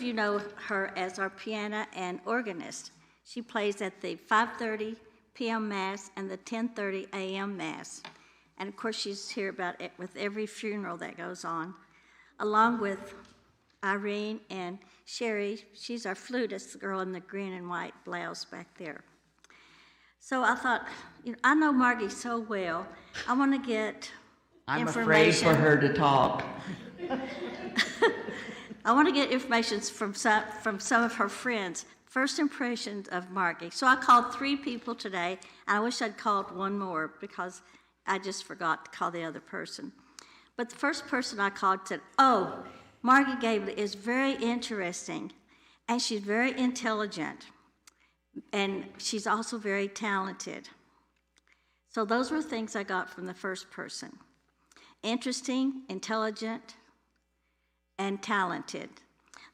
you know her as our piano and organist. She plays at the 5:30 p.m. Mass and the 10:30 a.m. Mass. And of course, she's here about it with every funeral that goes on, along with Irene and Sherry. She's our flutist, the girl in the green and white blouse back there. So I thought, I know Margay so well. I want to get information. I'm afraid for her to talk. I want to get information from some of her friends. First impressions of Margay. So I called 3 people today, and I wish I'd called one more because I just forgot to call the other person. But the first person I called said, oh, Margay Gabele is very interesting, and she's very intelligent, and she's also very talented. So those were things I got from the first person. Interesting, intelligent, and talented.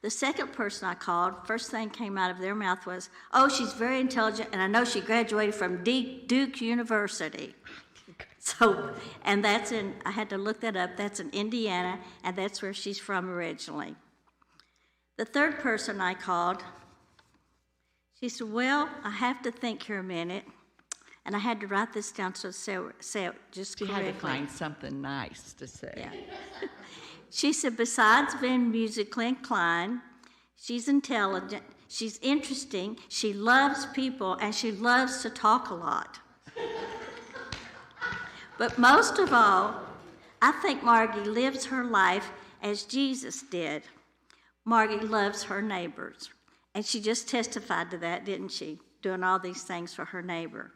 The second person I called, first thing came out of their mouth was, oh, she's very intelligent, and I know she graduated from Duke University. So, and I had to look that up, that's in Indiana, and that's where she's from originally. The third person I called, she said, well, I have to think here a minute, and I had to write this down so say it just correctly. She had to find something nice to say. Yeah. She said, besides being musically inclined, she's intelligent, she's interesting, she loves people, and she loves to talk a lot. But most of all, I think Margay lives her life as Jesus did. Margay loves her neighbors. And she just testified to that, didn't she? Doing all these things for her neighbor.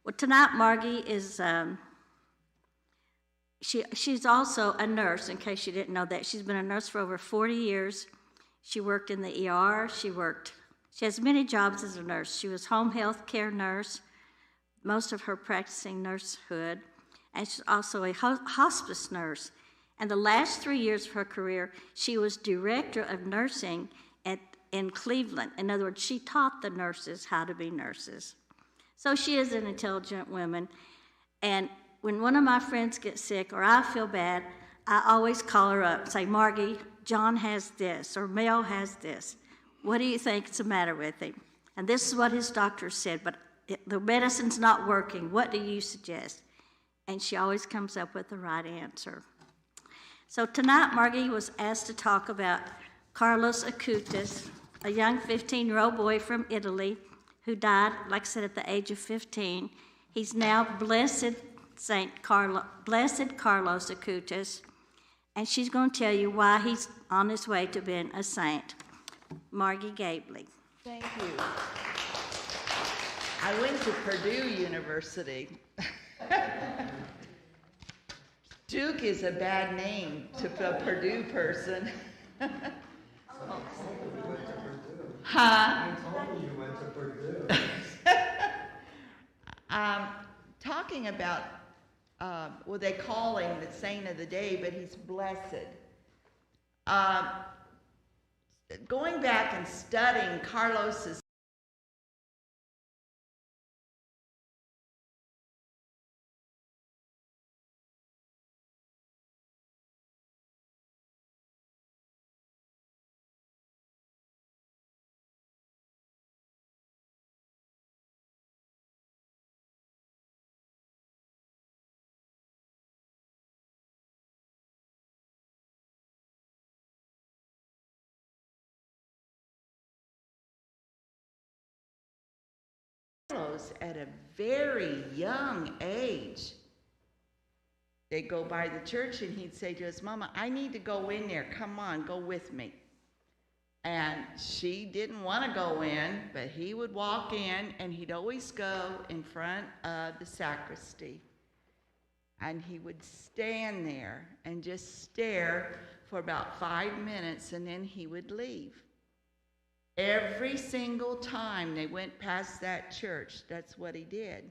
Well, tonight Margay is, she's also a nurse, in case you didn't know that. She's been a nurse for over 40 years. She worked in the ER. She has many jobs as a nurse. She was home health care nurse, most of her practicing nursehood. And she's also a hospice nurse. And the last 3 years of her career, she was director of nursing in Cleveland. In other words, she taught the nurses how to be nurses. So she is an intelligent woman. And when one of my friends gets sick or I feel bad, I always call her up and say, Margay, John has this, or Mel has this. What do you think is the matter with him? And this is what his doctor said, but the medicine's not working. What do you suggest? And she always comes up with the right answer. So tonight, Margay was asked to talk about Carlos Acutis, a young 15-year-old boy from Italy who died, like I said, at the age of 15. He's now Blessed Carlos Acutis, and she's going to tell you why he's on his way to being a saint. Margay Gabele. Thank you. I went to Purdue University. Duke is a bad name to a Purdue person. Huh? I told you went to Purdue. Talking about, well, they call him the saint of the day, but he's blessed. Going back and studying Carlos's at a very young age. They'd go by the church and he'd say to his mama, I need to go in there. Come on, go with me. And she didn't want to go in, but he would walk in and he'd always go in front of the sacristy. And he would stand there and just stare for about 5 minutes and then he would leave. Every single time they went past that church, that's what he did.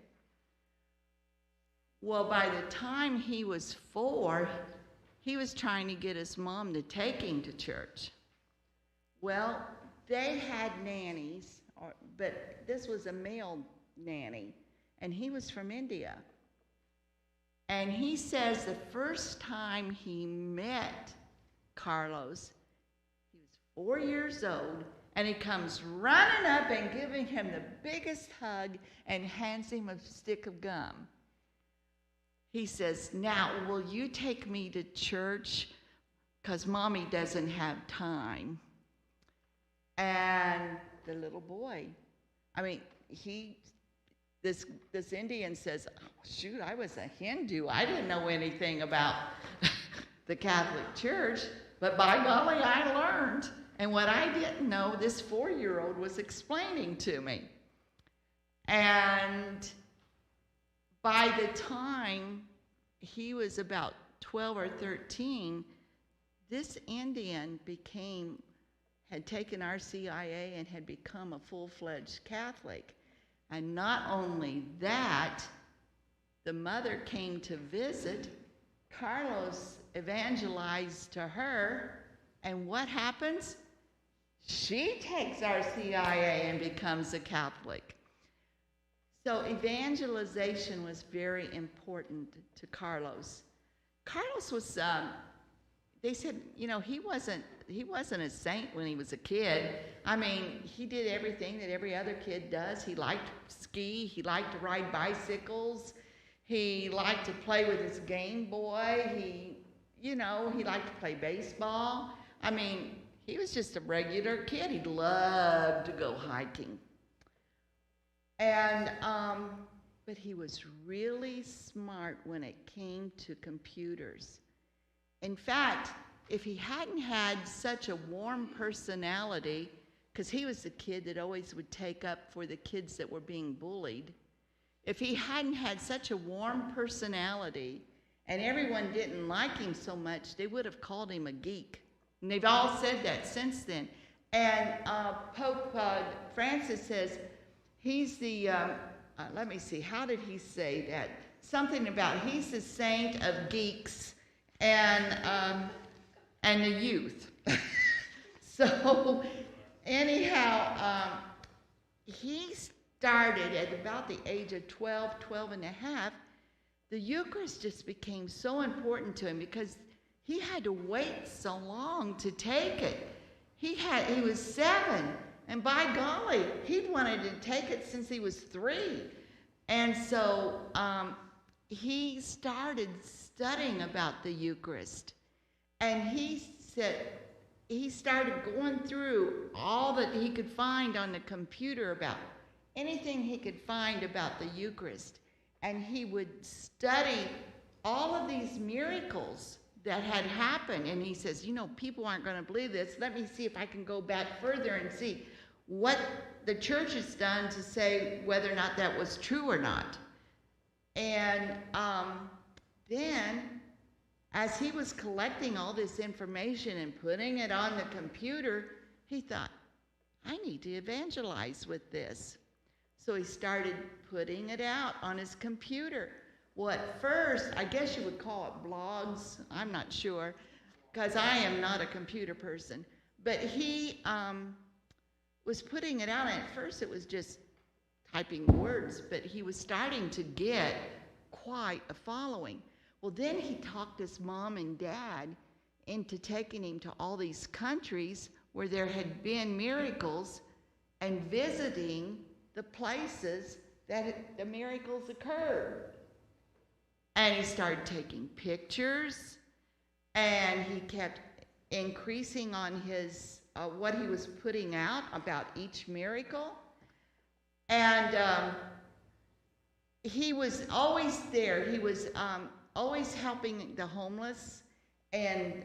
Well, by the time he was 4, he was trying to get his mom to take him to church. Well, they had nannies, but this was a male nanny, and he was from India. And he says the first time he met Carlos, he was 4 years old, and he comes running up and giving him the biggest hug and hands him a stick of gum. He says, "Now, will you take me to church? Because Mommy doesn't have time." And the little boy, this Indian says, "Oh, shoot, I was a Hindu. I didn't know anything about the Catholic Church, but by golly, I learned. And what I didn't know, this 4-year-old was explaining to me." And by the time he was about 12 or 13, this Indian had taken RCIA and had become a full-fledged Catholic. And not only that, the mother came to visit. Carlos evangelized to her, and what happens? She takes RCIA and becomes a Catholic. So evangelization was very important to Carlos. Carlos was, they said, he wasn't a saint when he was a kid. He did everything that every other kid does. He liked to ski. He liked to ride bicycles. He liked to play with his Game Boy. He liked to play baseball. He was just a regular kid. He loved to go hiking. And, but he was really smart when it came to computers. In fact, if he hadn't had such a warm personality, because he was the kid that always would take up for the kids that were being bullied, if he hadn't had such a warm personality and everyone didn't like him so much, they would have called him a geek. And they've all said that since then. And Pope Francis says he's the, let me see, how did he say that? Something about he's the saint of geeks and the youth. So anyhow, he started at about the age of 12 and a half. The Eucharist just became so important to him because he had to wait so long to take it. He was 7, and by golly, he'd wanted to take it since he was 3. And so he started studying about the Eucharist. And he said he started going through all that he could find on the computer about anything he could find about the Eucharist. And he would study all of these miracles that had happened. And he says, people aren't going to believe this. Let me see if I can go back further and see what the church has done to say whether or not that was true or not. And then, as he was collecting all this information and putting it on the computer, he thought, I need to evangelize with this. So he started putting it out on his computer. Well, at first, I guess you would call it blogs. I'm not sure, because I am not a computer person. But he was putting it out, and at first it was just typing words, but he was starting to get quite a following. Well, then he talked his mom and dad into taking him to all these countries where there had been miracles and visiting the places that the miracles occurred. And he started taking pictures, and he kept increasing on his what he was putting out about each miracle. And he was always there. He was always helping the homeless, and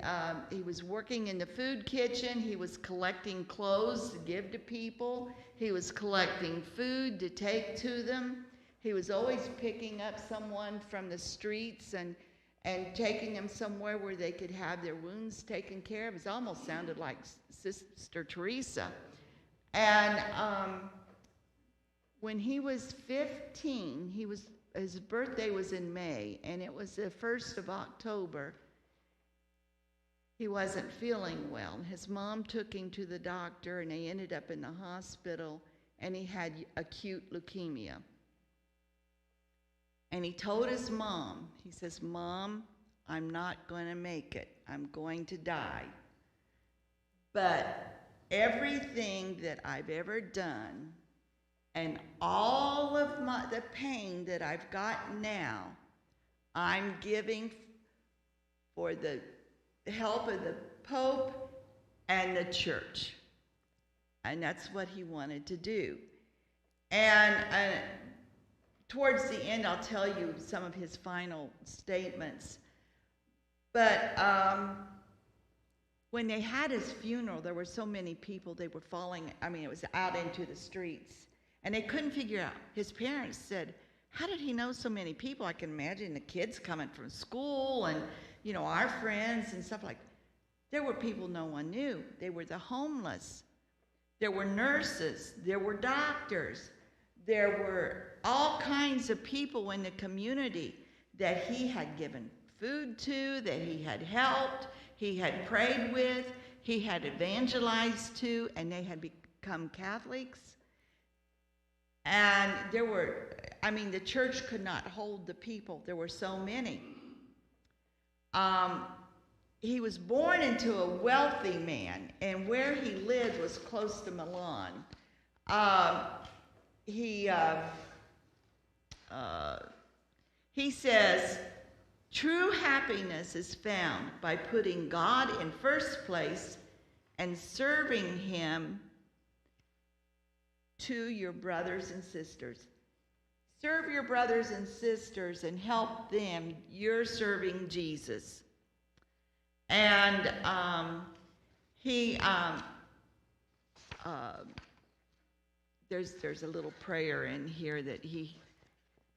he was working in the food kitchen. He was collecting clothes to give to people. He was collecting food to take to them. He was always picking up someone from the streets and taking them somewhere where they could have their wounds taken care of. It almost sounded like Sister Teresa. And when he was 15, his birthday was in May, and it was the 1st of October. He wasn't feeling well. His mom took him to the doctor, and they ended up in the hospital, and he had acute leukemia. And he told his mom, he says, Mom, I'm not going to make it. I'm going to die. But everything that I've ever done and all of the pain that I've got now, I'm giving for the help of the Pope and the church. And that's what he wanted to do. And towards the end, I'll tell you some of his final statements. But when they had his funeral, there were so many people, they were falling, it was out into the streets. And they couldn't figure out. His parents said, how did he know so many people? I can imagine the kids coming from school and, our friends and stuff like that. There were people no one knew. They were the homeless. There were nurses. There were doctors. There were all kinds of people in the community that he had given food to, that he had helped, he had prayed with, he had evangelized to, and they had become Catholics. And there were, the church could not hold the people. There were so many. He was born into a wealthy man, and where he lived was close to Milan. He says, true happiness is found by putting God in first place and serving him to your brothers and sisters. Serve your brothers and sisters and help them. You're serving Jesus. And there's a little prayer in here that he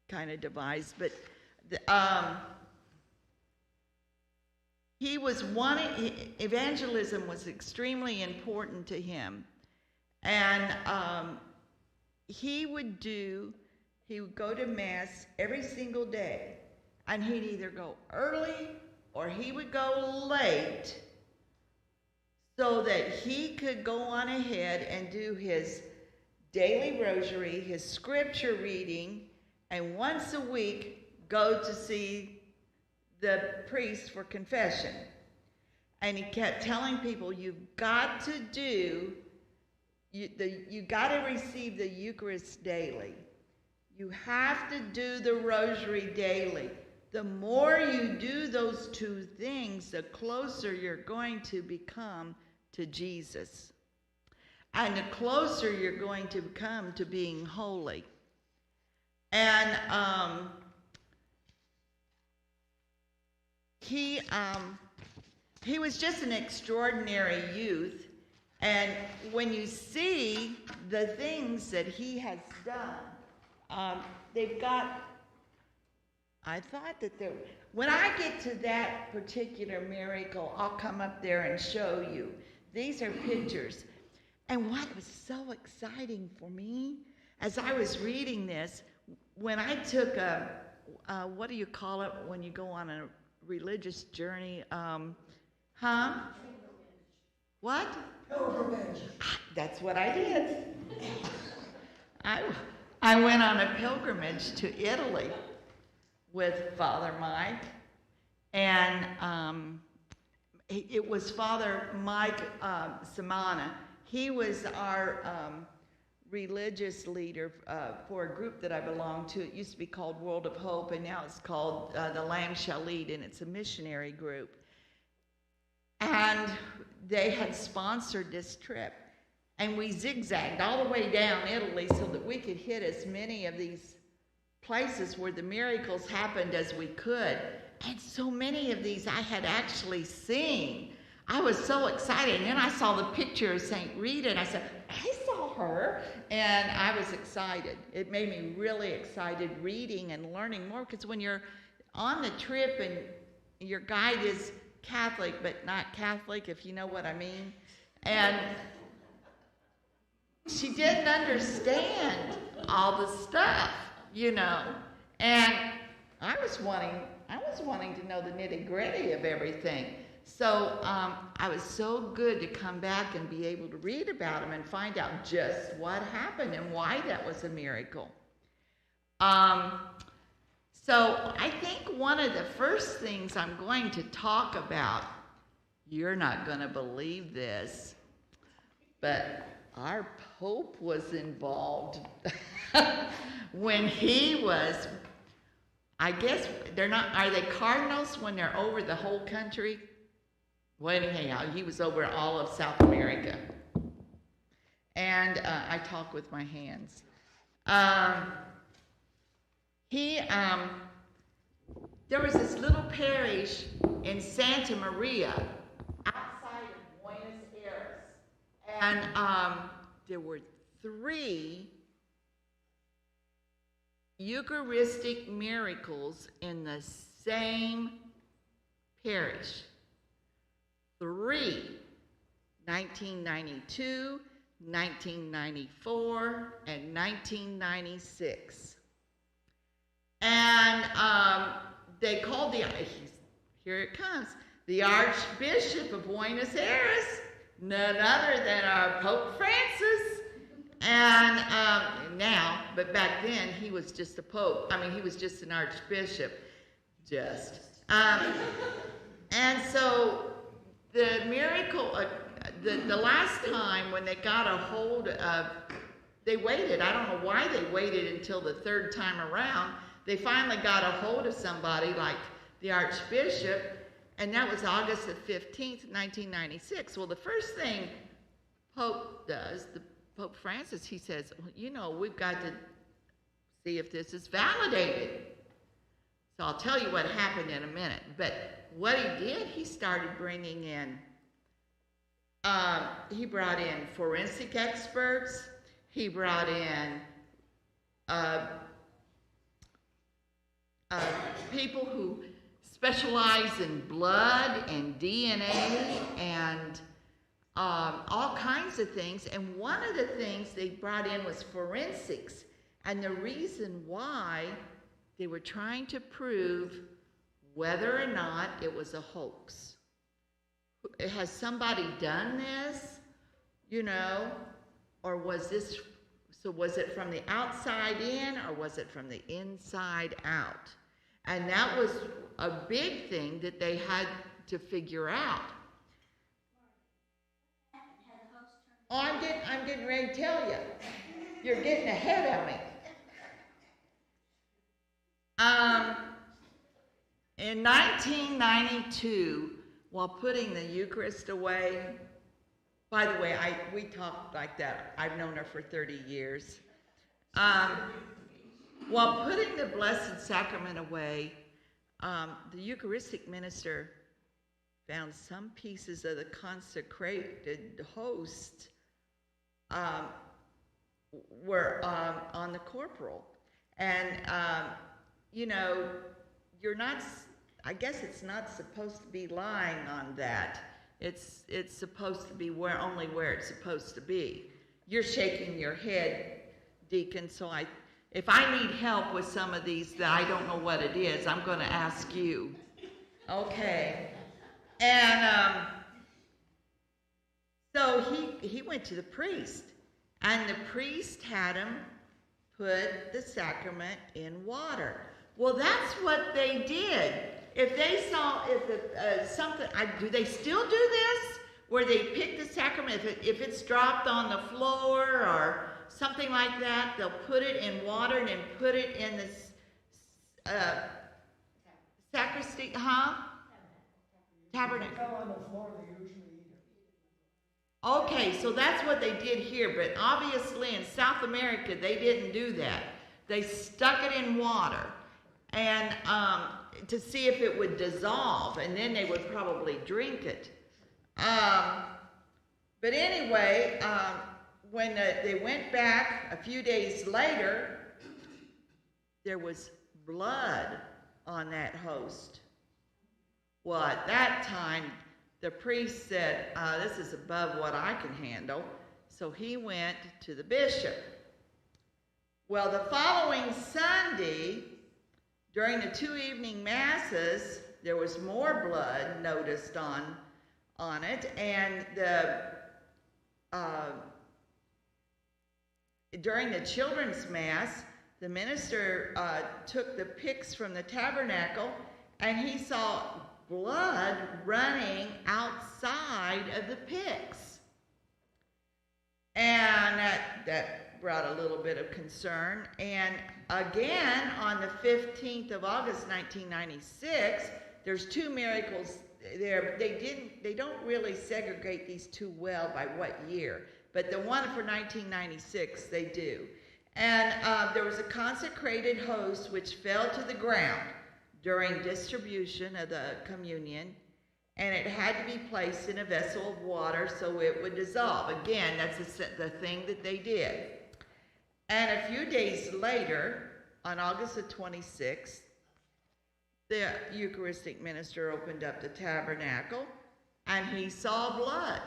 kind of devised, but evangelism was extremely important to him, and he would go to Mass every single day, and he'd either go early or he would go late so that he could go on ahead and do his daily rosary, his scripture reading, and once a week go to see the priest for confession. And he kept telling people, you've got to receive the Eucharist daily. You have to do the rosary daily. The more you do those two things, the closer you're going to become to Jesus. And the closer you're going to become to being holy. And he was just an extraordinary youth. And when you see the things that he has done, they've got, I thought that when I get to that particular miracle, I'll come up there and show you. These are pictures. And what was so exciting for me, as I was reading this, when I took what do you call it when you go on a religious journey? What? Pilgrimage. That's what I did. I went on a pilgrimage to Italy with Father Mike, and it was Father Mike Samana. He was our religious leader for a group that I belonged to. It used to be called World of Hope, and now it's called The Lamb Shall Lead, and it's a missionary group. And they had sponsored this trip, and we zigzagged all the way down Italy so that we could hit as many of these places where the miracles happened as we could. And so many of these I had actually seen. I was so excited. And then I saw the picture of St. Rita, and I said, I saw her. And I was excited. It made me really excited reading and learning more, because when you're on the trip and your guide is Catholic, but not Catholic, if you know what I mean. And she didn't understand all the stuff, And I was wanting to know the nitty-gritty of everything. So I was so good to come back and be able to read about him and find out just what happened and why that was a miracle. So I think one of the first things I'm going to talk about, you're not going to believe this, But our Pope was involved when he was, I guess they're not, are they cardinals when they're over the whole country? Well, anyhow, he was over all of South America. And I talk with my hands. There was this little parish in Santa Maria outside of Buenos Aires. And there were 3 Eucharistic miracles in the same parish. 3, 1992, 1994, and 1996. And they called here it comes, the Archbishop of Buenos Aires, none other than our Pope Francis. And but back then he was just a pope. I mean, he was just an archbishop. And so the miracle, the last time when they got a hold of, they waited. I don't know why they waited until the 3rd time around. They finally got a hold of somebody like the Archbishop, and that was August the 15th, 1996. Well, the first thing Pope does, the Pope Francis, he says, well, you know, we've got to see if this is validated. So I'll tell you what happened in a minute. But what he did, he started bringing in, he brought in forensic experts. He brought in people who specialize in blood and DNA and all kinds of things. And one of the things they brought in was forensics. And the reason why, they were trying to prove whether or not it was a hoax. Has somebody done this, you know, or was this, so was it from the outside in or was it from the inside out? And that was a big thing that they had to figure out. Oh, I'm getting ready to tell you. You're getting ahead of me. In 1992, while putting the Eucharist away, by the way, we talked like that. I've known her for 30 years. While putting the Blessed Sacrament away, the Eucharistic minister found some pieces of the consecrated host were on the corporal. And, you know, you're not, I guess it's not supposed to be lying on that. It's supposed to be only where it's supposed to be. You're shaking your head, Deacon, so if I need help with some of these that I don't know what it is, I'm going to ask you. Okay. And so he went to the priest, and the priest had him put the sacrament in water. Well, that's what they did. If they saw, do they still do this? Where they pick the sacrament, if it's dropped on the floor or something like that, they'll put it in water and then put it in the sacristy, Tabernacle. If it fell on the floor, they usually eat it. Okay, so that's what they did here, but obviously in South America, they didn't do that. They stuck it in water and to see if it would dissolve, and then they would probably drink it. But anyway, when they went back a few days later, there was blood on that host. Well, at that time, the priest said, this is above what I can handle. So he went to the bishop. Well, the following Sunday, during the 2 evening masses, there was more blood noticed on it, and during the children's mass, the minister took the pyx from the tabernacle, and he saw blood running outside of the pyx. that brought a little bit of concern. And again, on the 15th of August, 1996, there's two miracles there. They don't really segregate these two well by what year, but the one for 1996, they do. And there was a consecrated host which fell to the ground during distribution of the communion, and it had to be placed in a vessel of water so it would dissolve. Again, that's the thing that they did. And a few days later, on August the 26th, the Eucharistic minister opened up the tabernacle, and he saw blood.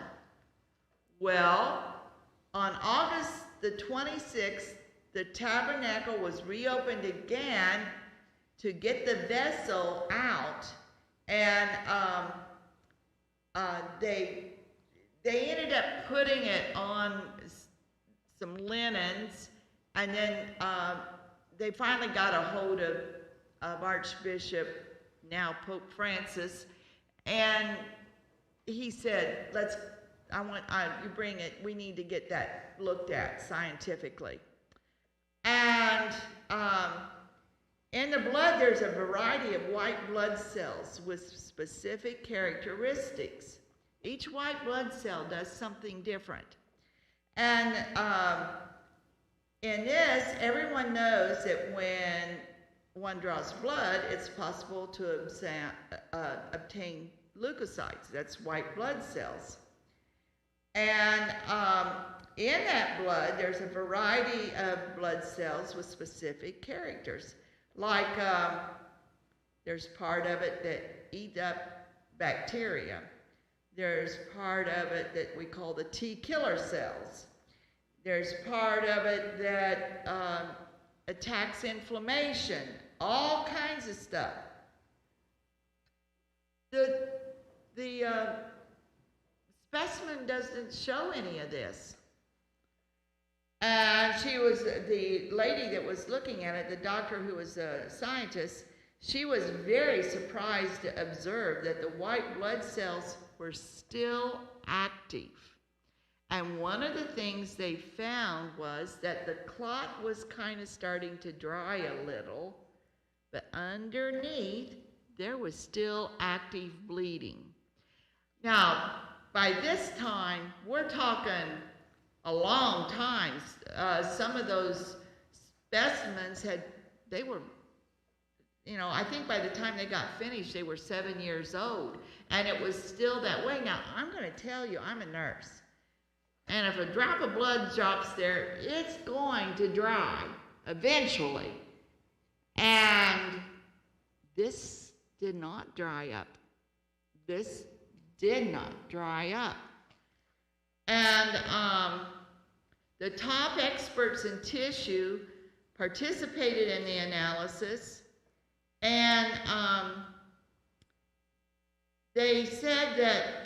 Well, on August the 26th, the tabernacle was reopened again to get the vessel out, and they ended up putting it on some linens, and then they finally got a hold of Archbishop, now Pope Francis, and he said, you bring it, we need to get that looked at scientifically. And in the blood, there's a variety of white blood cells with specific characteristics. Each white blood cell does something different. And in this, everyone knows that when one draws blood, it's possible to obtain leukocytes. That's white blood cells. And in that blood, there's a variety of blood cells with specific characters. Like there's part of it that eat up bacteria. There's part of it that we call the T killer cells. There's part of it that attacks inflammation, all kinds of stuff. The specimen doesn't show any of this. And the lady that was looking at it, the doctor who was a scientist, she was very surprised to observe that the white blood cells were still active. And one of the things they found was that the clot was kind of starting to dry a little, but underneath, there was still active bleeding. Now, by this time, we're talking a long time. Some of those specimens I think by the time they got finished, they were 7 years old, and it was still that way. Now, I'm going to tell you, I'm a nurse, and if a drop of blood drops there, it's going to dry eventually. And this did not dry up. This did not dry up. And the top experts in tissue participated in the analysis, and they said that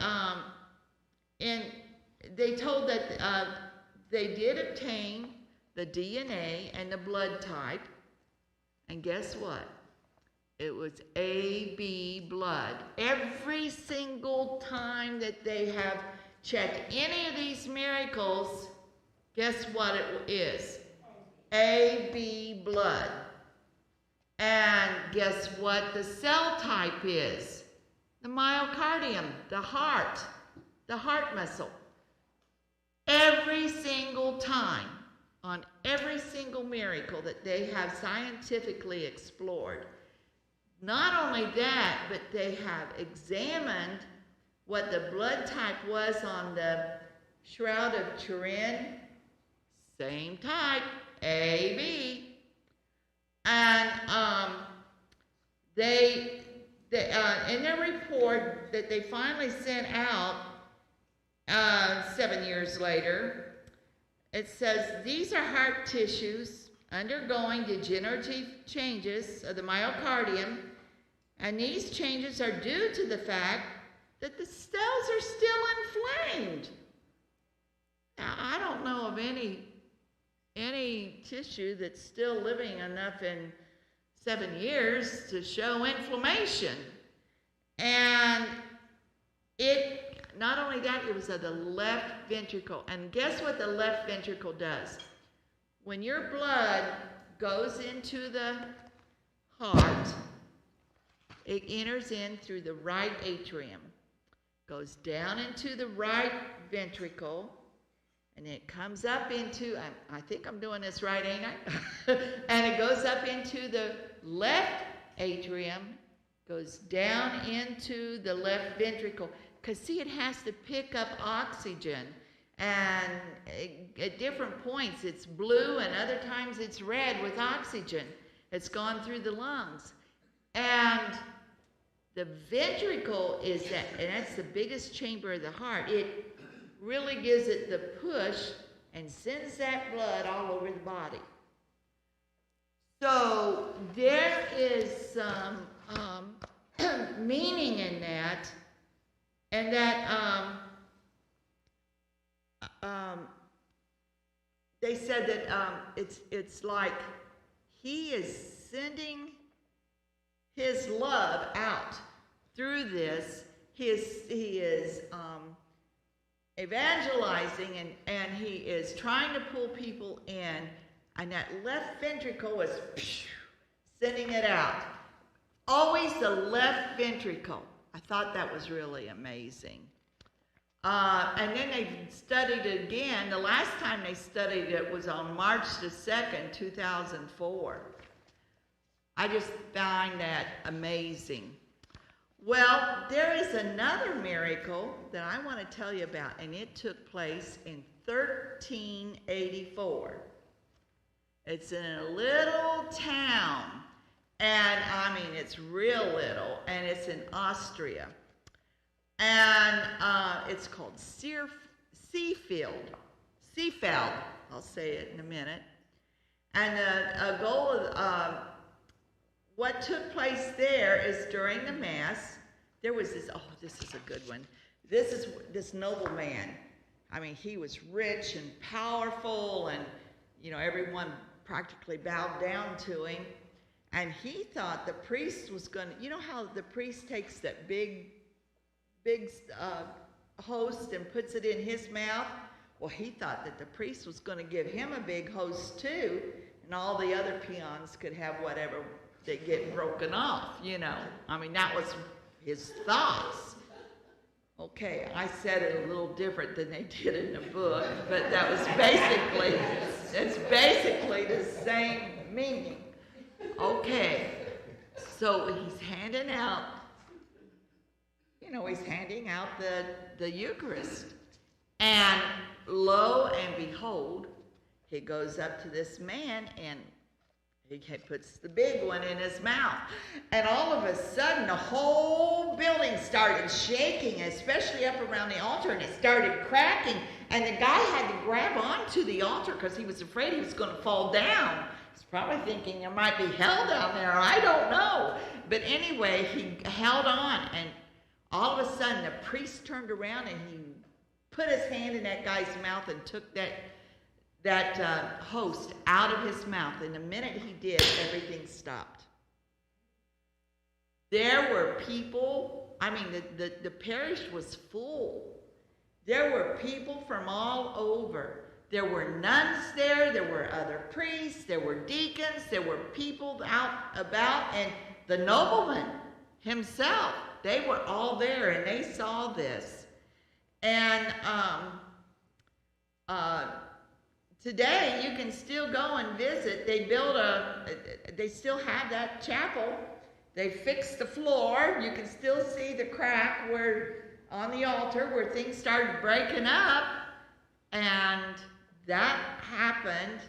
they told that they did obtain the DNA and the blood type, and guess what? It was AB blood. Every single time that they have checked any of these miracles, guess what it is? AB blood. And guess what the cell type is? The myocardium, the heart muscle. Every single time, on every single miracle that they have scientifically explored, not only that, but they have examined what the blood type was on the Shroud of Turin, same type, AB. And they in their report that they finally sent out 7 years later, it says these are heart tissues undergoing degenerative changes of the myocardium, and these changes are due to the fact that the cells are still inflamed. Now, I don't know of any tissue that's still living enough in 7 years to show inflammation. And not only that, it was of the left ventricle. And guess what the left ventricle does? When your blood goes into the heart, it enters in through the right atrium, goes down into the right ventricle, and it comes up into, I think I'm doing this right, ain't I? And it goes up into the left atrium, goes down into the left ventricle. Because, see, it has to pick up oxygen. And at different points, it's blue, and other times it's red with oxygen. It's gone through the lungs. And the ventricle is that, and that's the biggest chamber of the heart. It really gives it the push and sends that blood all over the body. So there is some meaning in that, and that they said that it's like he is sending his love out through this. He is evangelizing, and he is trying to pull people in, and that left ventricle is sending it out. Always the left ventricle. I thought that was really amazing. And then they studied it again. The last time they studied it was on March the 2nd, 2004. I just find that amazing. Well, there is another miracle that I want to tell you about, and it took place in 1384. It's in a little town, and I mean, it's real little, and it's in Austria. And it's called Seefeld. I'll say it in a minute. And a goal of what took place there is during the Mass, there was this, this is a good one. This noble man. I mean, he was rich and powerful, and, everyone practically bowed down to him. And he thought the priest was going to, how the priest takes that big host and puts it in his mouth? Well, he thought that the priest was going to give him a big host too, and all the other peons could have whatever they get broken off, I mean, that was his thoughts. Okay, I said it a little different than they did in the book, but that was it's basically the same meaning. Okay, so he's handing out, the Eucharist. And lo and behold, he goes up to this man and he puts the big one in his mouth. And all of a sudden, the whole building started shaking, especially up around the altar, and it started cracking. And the guy had to grab onto the altar because he was afraid he was going to fall down. He's probably thinking there might be hell down there. I don't know. But anyway, he held on, and all of a sudden, the priest turned around and he put his hand in that guy's mouth and took that host out of his mouth. And the minute he did, everything stopped. There were people, I mean, the parish was full. There were people from all over. There were nuns there, there were other priests, there were deacons, there were people out about, and the nobleman himself, they were all there, and they saw this. And today, you can still go and visit. They still have that chapel. They fixed the floor. You can still see the crack on the altar where things started breaking up. And that happened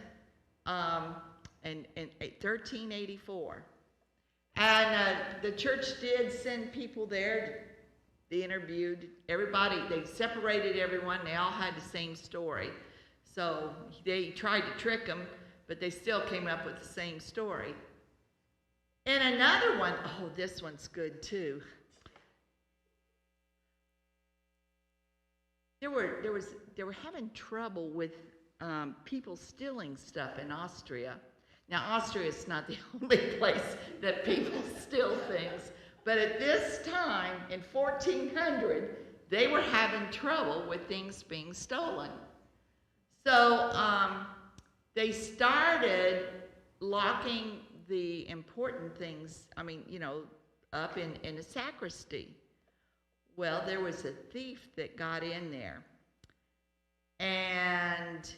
in 1384. And the church did send people there. They interviewed everybody. They separated everyone. They all had the same story. So they tried to trick them, but they still came up with the same story. And another one, this one's good too. They were having trouble with people stealing stuff in Austria. Now, Austria is not the only place that people steal things, but at this time, in 1400, they were having trouble with things being stolen. So they started locking the important things, up in the sacristy. Well, there was a thief that got in there, and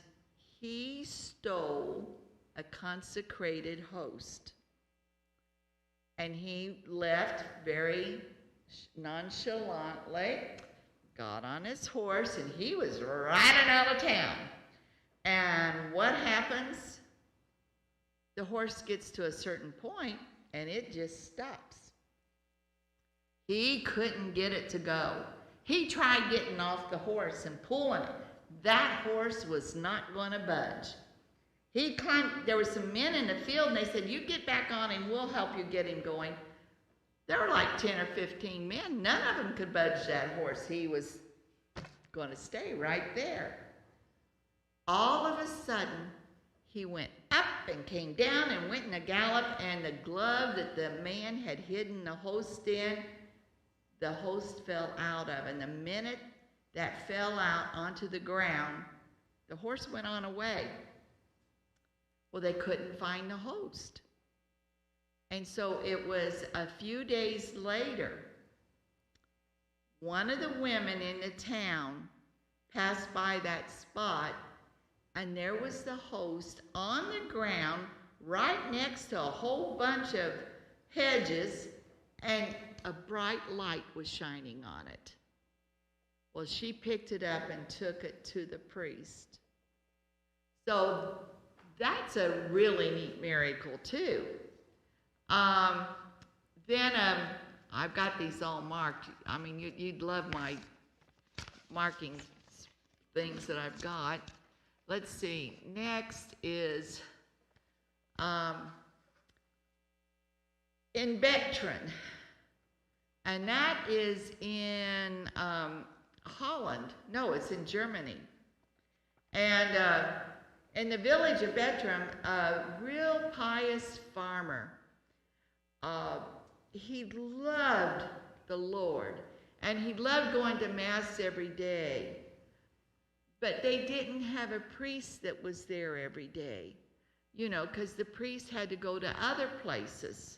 he stole a consecrated host. And he left very nonchalantly, got on his horse, and he was riding out of town. And what happens? The horse gets to a certain point, and it just stops. He couldn't get it to go. He tried getting off the horse and pulling it. That horse was not going to budge. He climbed. There were some men in the field, and they said, "You get back on him, we'll help you get him going." There were like 10 or 15 men. None of them could budge that horse. He was going to stay right there. All of a sudden, he went up and came down and went in a gallop, and the glove that the man had hidden the host in, the host fell out of. And the minute that fell out onto the ground, the horse went on away. Well, they couldn't find the host. And so it was a few days later, one of the women in the town passed by that spot, and there was the host on the ground right next to a whole bunch of hedges, and a bright light was shining on it. Well, she picked it up and took it to the priest. So that's a really neat miracle, too. Then I've got these all marked. You'd love my marking things that I've got. Let's see. Next is in Bettren, and that is in Holland. No, it's in Germany. And in the village of Bettram, a real pious farmer. He loved the Lord, and he loved going to Mass every day. But they didn't have a priest that was there every day, because the priest had to go to other places.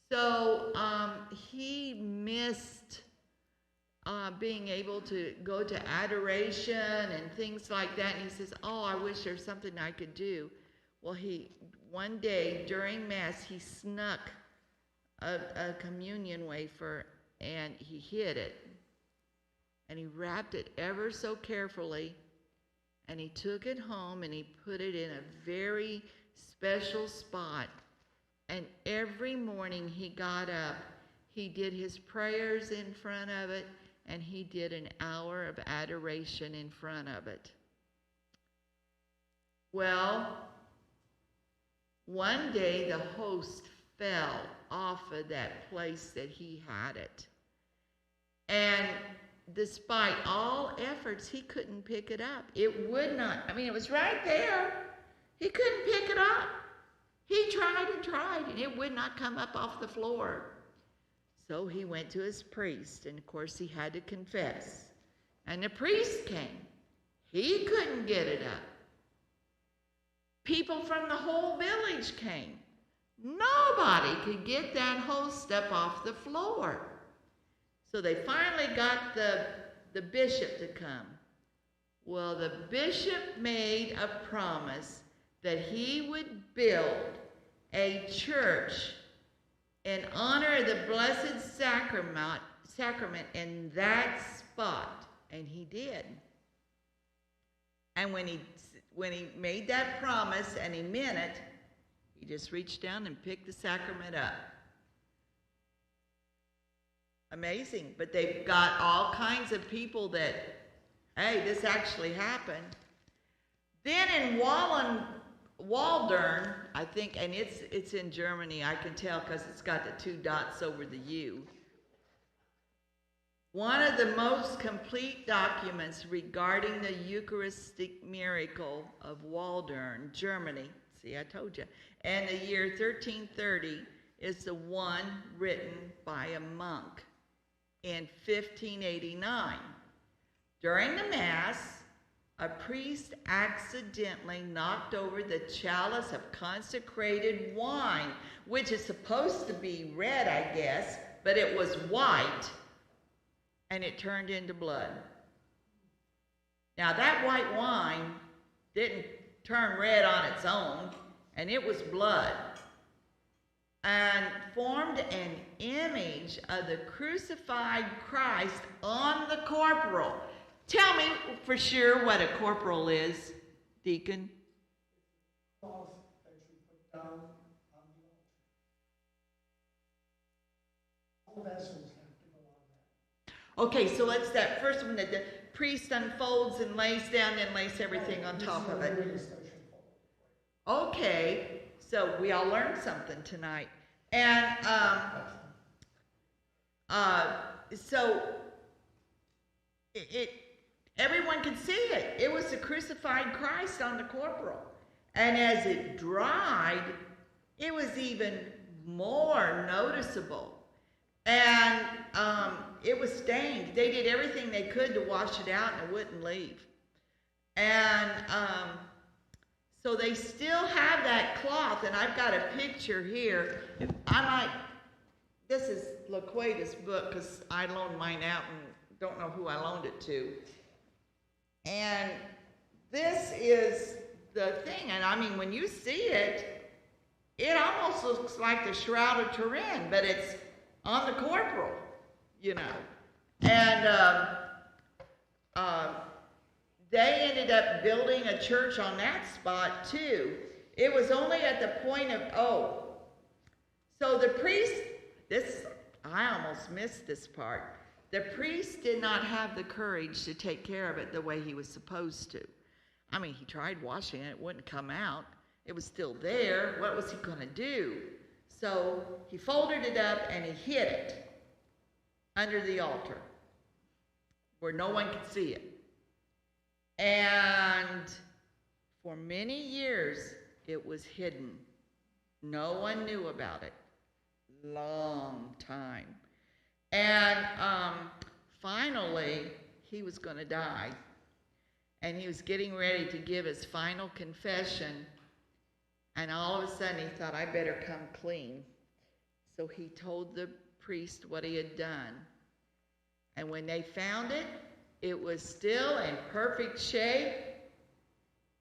So he missed being able to go to adoration and things like that. And he says, "Oh, I wish there's something I could do." Well, one day during Mass, he snuck a communion wafer, and he hid it. And he wrapped it ever so carefully, and he took it home, and he put it in a very special spot. And every morning he got up, he did his prayers in front of it, and he did an hour of adoration in front of it. Well, one day the host fell off of that place that he had it. And despite all efforts, he couldn't pick it up. It would not. It was right there. He couldn't pick it up. He tried and tried, and it would not come up off the floor. So he went to his priest, and of course he had to confess. And the priest came. He couldn't get it up. People from the whole village came. Nobody could get that host up off the floor. So they finally got the bishop to come. Well, the bishop made a promise that he would build a church in honor of the Blessed Sacrament in that spot, and he did. And when he made that promise and he meant it, he just reached down and picked the sacrament up. Amazing. But they've got all kinds of people that, hey, this actually happened. Then in Waldern, I think, and it's in Germany, I can tell because it's got the 2 dots over the U. One of the most complete documents regarding the Eucharistic miracle of Waldern, Germany, see, I told you, and the year 1330 is the one written by a monk in 1589. During the Mass, a priest accidentally knocked over the chalice of consecrated wine, which is supposed to be red, I guess, but it was white, and it turned into blood. Now, that white wine didn't turn red on its own, and it was blood, and formed an image of the crucified Christ on the corporal. Tell me for sure what a corporal is, Deacon. Cloth that you put down on the altar. All vessels have to go on that. Okay, so it's that first one that the priest unfolds and lays down and lays everything on top of it. Okay, so we all learned something tonight. And so everyone could see it. It was the crucified Christ on the corporal. And as it dried, it was even more noticeable. And it was stained. They did everything they could to wash it out, and it wouldn't leave. And so they still have that cloth, and I've got a picture here. This is LaQueta's book, because I loaned mine out and don't know who I loaned it to. And this is the thing, and I mean, when you see it, it almost looks like the Shroud of Turin, but it's on the corporal, you know. And they ended up building a church on that spot too. It was only at the point of, so the priest, I almost missed this part. The priest did not have the courage to take care of it the way he was supposed to. I mean, he tried washing it, it wouldn't come out. It was still there. What was he going to do? So he folded it up and he hid it under the altar where no one could see it. And for many years, it was hidden. No one knew about it. Long time. And finally, he was going to die. And he was getting ready to give his final confession. And all of a sudden, he thought, I better come clean. So he told the priest what he had done. And when they found it, it was still in perfect shape.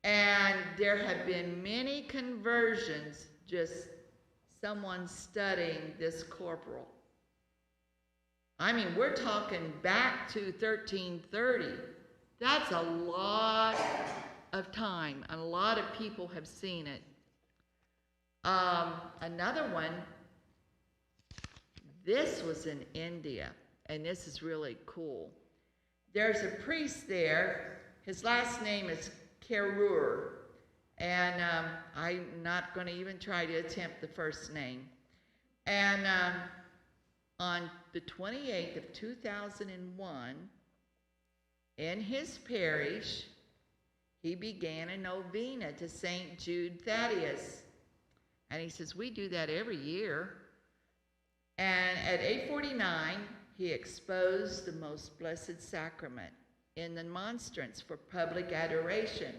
And there have been many conversions, just someone studying this corporal. I mean, we're talking back to 1330. That's a lot of time. A lot of people have seen it. Another one, this was in India, and this is really cool. There's a priest there. His last name is Kerur, and I'm not going to even try to attempt the first name. And on the 28th of 2001, in his parish, he began a novena to St. Jude Thaddeus. And he says, we do that every year. And at 8:49, he exposed the most blessed sacrament in the monstrance for public adoration.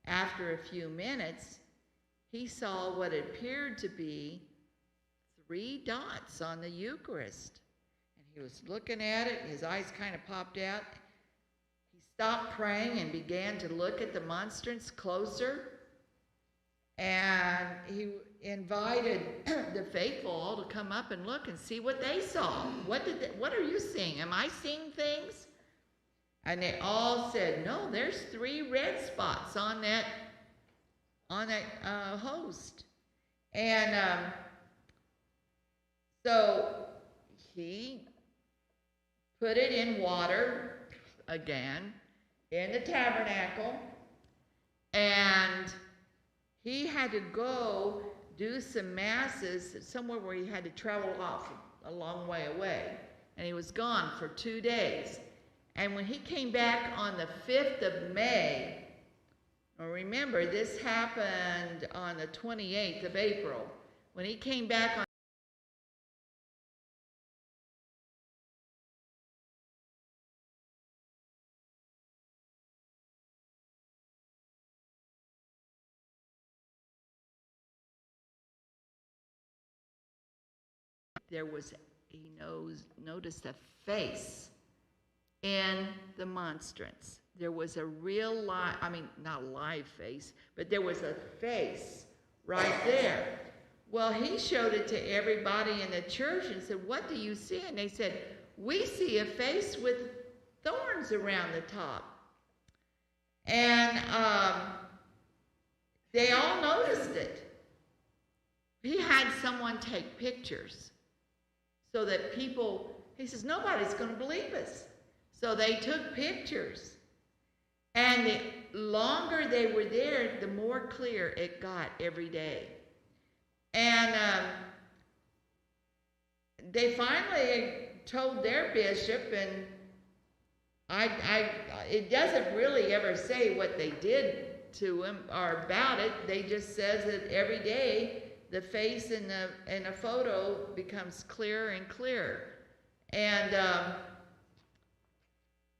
After a few minutes, he saw what appeared to be 3 dots on the Eucharist. And he was looking at it, and his eyes kind of popped out. He stopped praying and began to look at the monstrance closer. And he invited the faithful all to come up and look and see what they saw. What are you seeing? Am I seeing things? And they all said, no, there's 3 red spots on that host. And so he put it in water again in the tabernacle, and he had to go do some masses somewhere where he had to travel off a long way away. And he was gone for 2 days. And when he came back on the 5th of May, well, remember, this happened on the 28th of April. When he came back on noticed a face in the monstrance. There was a real live, not a live face, but there was a face right there. Well, he showed it to everybody in the church and said, "What do you see?" And they said, "We see a face with thorns around the top." And they all noticed it. He had someone take pictures so that he says, "Nobody's going to believe us." So they took pictures. And the longer they were there, the more clear it got every day. And they finally told their bishop, and it doesn't really ever say what they did to him or about it. They just says that every day the face in a photo becomes clearer and clearer. And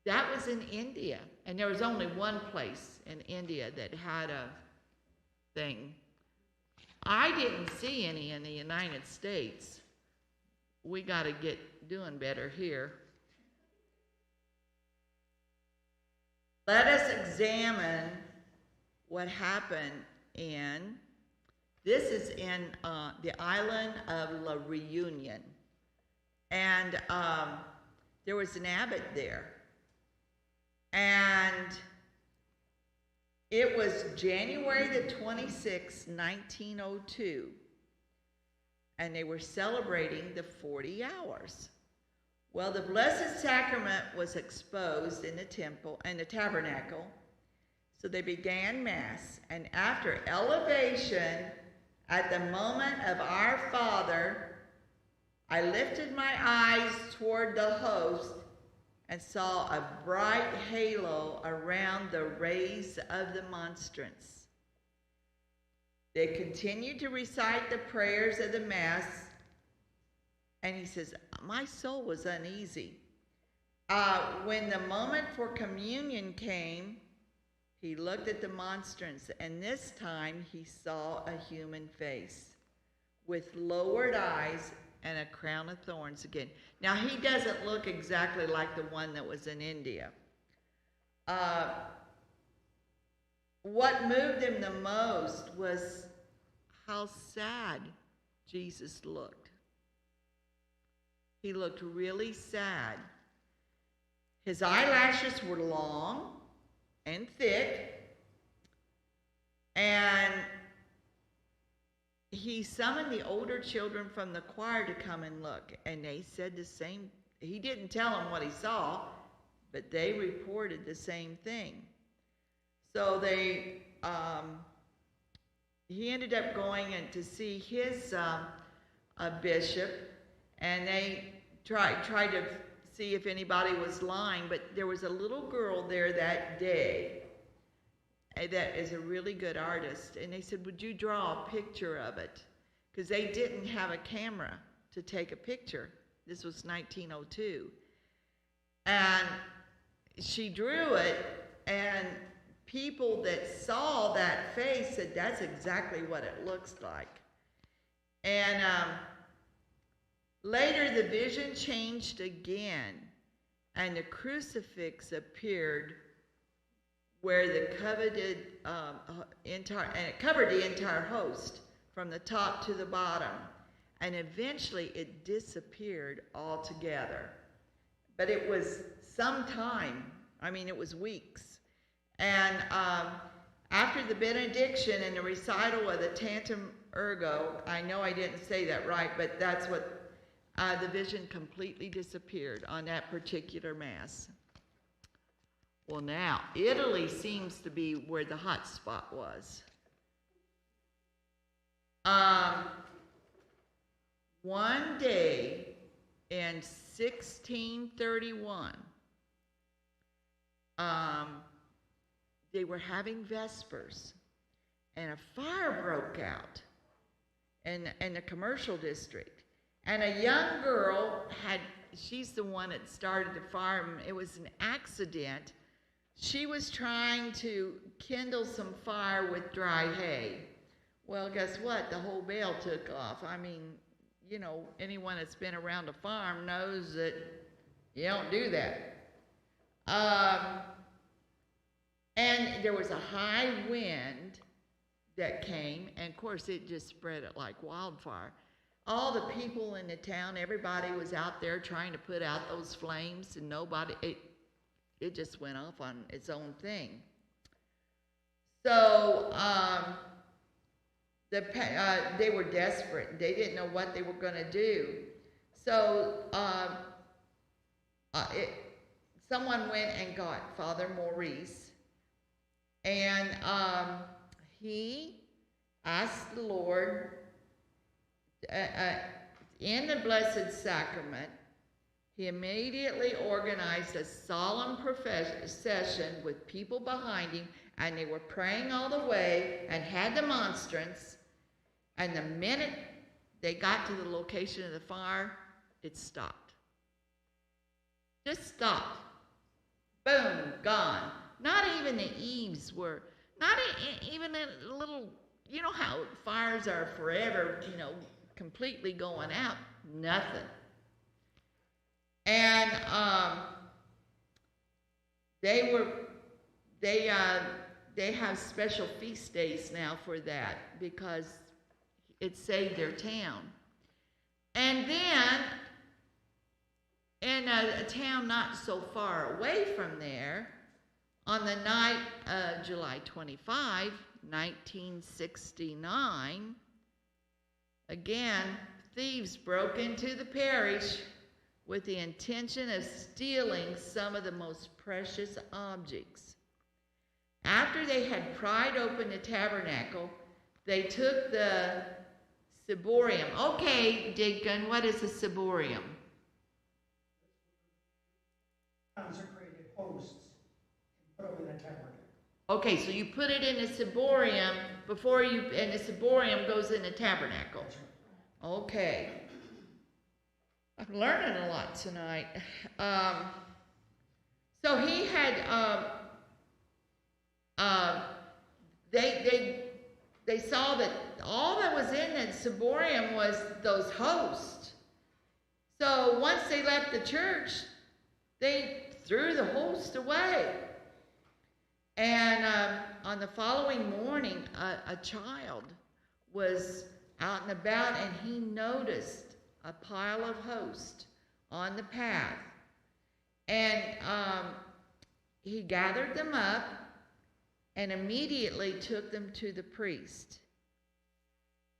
that was in India. And there was only one place in India that had a thing. I didn't see any in the United States. We got to get doing better here. Let us examine what happened this is in the island of La Reunion. And there was an abbot there. And it was January the 26th, 1902. And they were celebrating the 40 hours. Well, the Blessed Sacrament was exposed in the temple and the tabernacle. So they began Mass. And after elevation, at the moment of Our Father, I lifted my eyes toward the host and saw a bright halo around the rays of the monstrance. They continued to recite the prayers of the Mass, and he says, my soul was uneasy. When the moment for communion came, he looked at the monstrance, and this time he saw a human face with lowered eyes and a crown of thorns again. Now, he doesn't look exactly like the one that was in India. What moved him the most was how sad Jesus looked. He looked really sad. His eyelashes were long and thick, and he summoned the older children from the choir to come and look, and they said the same. He didn't tell them what he saw, but they reported the same thing. So he ended up going in to see his bishop, and they tried to see if anybody was lying, but there was a little girl there that day that is a really good artist, and they said, would you draw a picture of it? Because they didn't have a camera to take a picture. This was 1902. And she drew it, and people that saw that face said, that's exactly what it looks like. And later the vision changed again, and the crucifix appeared where the coveted and it covered the entire host from the top to the bottom, and eventually it disappeared altogether. But it was some time. It was weeks. And after the benediction and the recital of the Tantum Ergo, I know I didn't say that right, but that's what the vision completely disappeared on that particular Mass. Well, now, Italy seems to be where the hot spot was. One day in 1631, they were having Vespers, and a fire broke out in the commercial district. And a young girl she's the one that started the fire. It was an accident. She was trying to kindle some fire with dry hay. Well, guess what? The whole bale took off. anyone that's been around a farm knows that you don't do that. And there was a high wind that came, and of course it just spread it like wildfire. All the people in the town, everybody was out there trying to put out those flames, and it just went off on its own thing. So they were desperate. They didn't know what they were going to do. So someone went and got Father Maurice, and he asked the Lord, in the Blessed Sacrament, he immediately organized a solemn procession with people behind him, and they were praying all the way and had the monstrance. And the minute they got to the location of the fire, it stopped. Just stopped. Boom, gone. Not even the eaves were, not even a little, you know how fires are forever, completely going out. Nothing. And they have special feast days now for that because it saved their town. And then in a town not so far away from there, on the night of July 25, 1969, again, thieves broke into the parish with the intention of stealing some of the most precious objects. After they had pried open the tabernacle, they took the ciborium. Okay, Deacon, what is a ciborium? Consecrated hosts and put them in a tabernacle. Okay, so you put it in a ciborium and the ciborium goes in the tabernacle. That's right. Okay. I'm learning a lot tonight. So he had, they saw that all that was in the ciborium was those hosts. So once they left the church, they threw the host away. And on the following morning, a child was out and about, and he noticed a pile of hosts on the path. And he gathered them up and immediately took them to the priest.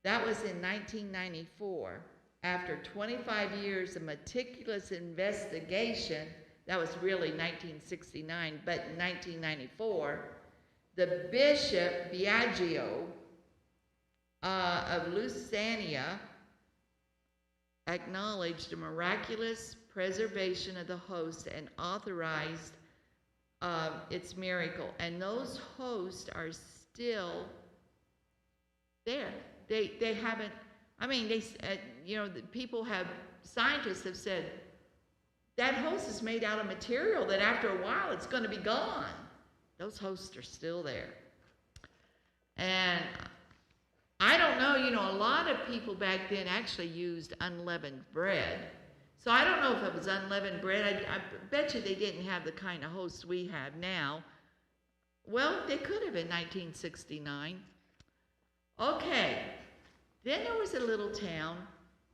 That was in 1994. After 25 years of meticulous investigation, that was really 1969, but in 1994, the Bishop Biagio of Lusania acknowledged a miraculous preservation of the host and authorized its miracle. And those hosts are still there. They haven't, scientists have said, that host is made out of material that after a while it's going to be gone. Those hosts are still there. And I don't know, a lot of people back then actually used unleavened bread. So I don't know if it was unleavened bread. I bet you they didn't have the kind of hosts we have now. Well, they could have in 1969. Okay, then there was a little town